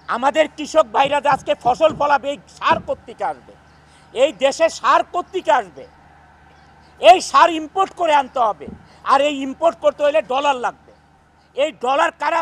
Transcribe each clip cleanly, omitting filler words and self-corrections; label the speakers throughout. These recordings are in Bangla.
Speaker 1: আমাদের কৃষক ভাইরা আজকে ফসল ফলাবে, এই সার কোত্থেকে আসবে? এই দেশে সার কোত্থেকে আসবে? এই সার ইম্পোর্ট করে আনতে হবে, আর এই ইম্পোর্ট করতে হলে ডলার লাগবে। এই ডলার কারা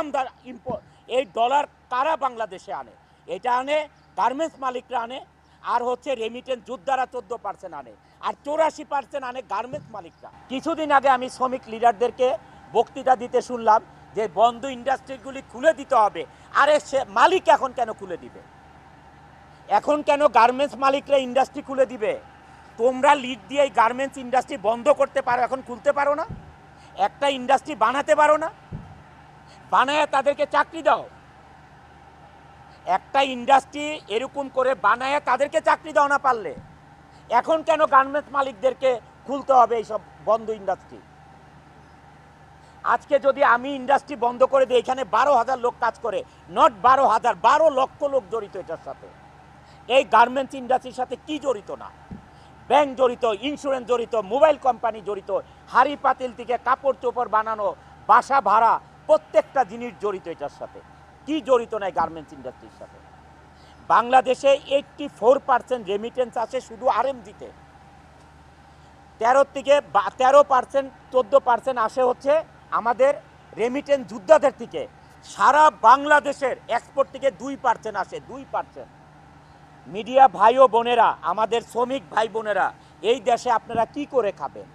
Speaker 1: এই ডলার কারা বাংলাদেশে আনে? এটা আনে গার্মেন্টস মালিকরা আনে, আর হচ্ছে রেমিটেন্স যোদ্ধারা 14% আনে, আর 84% আনে গার্মেন্টস মালিকরা। কিছুদিন আগে আমি শ্রমিক লিডারদেরকে বক্তৃতা দিতে শুনলাম যে বন্ধ ইন্ডাস্ট্রিগুলি খুলে দিতে হবে। আরে সে মালিক এখন কেন খুলে দিবে? এখন কেন গার্মেন্টস মালিকরা ইন্ডাস্ট্রি খুলে দিবে? তোমরা লিড দিয়ে এই গার্মেন্টস ইন্ডাস্ট্রি বন্ধ করতে পারো, এখন খুলতে পারো না? একটা ইন্ডাস্ট্রি বানাতে পারো না? বানায় তাদেরকে চাকরি দাও। একটা ইন্ডাস্ট্রি এরকম করে বানায় তাদেরকে চাকরি দাও না পারলে। এখন কেন গার্মেন্টস মালিকদেরকে খুলতে হবে এইসব বন্ধ ইন্ডাস্ট্রি? আজকে যদি আমি ইন্ডাস্ট্রি বন্ধ করে দিই, এখানে 12,000 লোক কাজ করে, নট 12,000, 12 লক্ষ লোক জড়িত এটার সাথে। এই গার্মেন্টস ইন্ডাস্ট্রির সাথে কি জড়িত না? ব্যাংক জড়িত, ইন্স্যুরেন্স জড়িত, মোবাইল কোম্পানি জড়িত, হাড়ি পাতিল থেকে কাপড় চোপড় বানানো, বাসা ভাড়া, প্রত্যেকটা জিনিস জড়িত এটার সাথে। কি জড়িত নাই গার্মেন্টস ইন্ডাস্ট্রির সাথে? বাংলাদেশে 84% রেমিটেন্স আসে শুধু আরএমজিতে। 13% 14% আসে হচ্ছে আমাদের রেমিটেন্স যোদ্ধাদের থেকে। সারা বাংলাদেশের এক্সপোর্ট থেকে 2% আসে, 2%। মিডিয়া ভাই ও বোনেরা, আমাদের শ্রমিক ভাই বোনেরা, এই দেশে আপনারা কি করে খাবেন?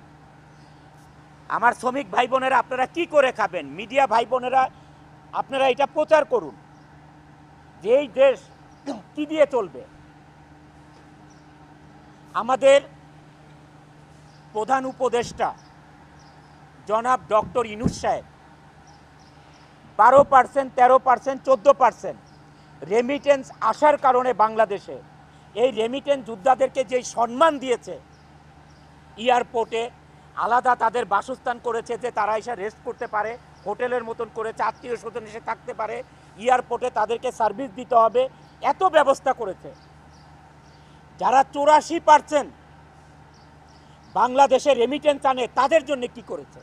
Speaker 1: আমার শ্রমিক ভাই বোনেরা, আপনারা কি করে খাবেন? মিডিয়া ভাই বোনেরা, আপনারা এটা প্রচার করুন যে এই দেশ কি দিয়ে চলবে। আমাদের প্রধান উপদেষ্টা জনাব ডক্টর ইউনূস সাহেব 12%, 13%, 14% রেমিটেন্স আসার কারণে বাংলাদেশে এই রেমিটেন্স যোদ্ধাদেরকে যে সম্মান দিয়েছে, এয়ারপোর্টে আলাদা তাদের বাসস্থান করেছে যে তারা এসে রেস্ট করতে পারে, হোটেলের মতন করেছে, আত্মীয় স্বজন এসে থাকতে পারে, এয়ারপোর্টে তাদেরকে সার্ভিস দিতে হবে, এত ব্যবস্থা করেছে। যারা 84% বাংলাদেশে রেমিটেন্স আনে তাদের জন্য কি করেছে?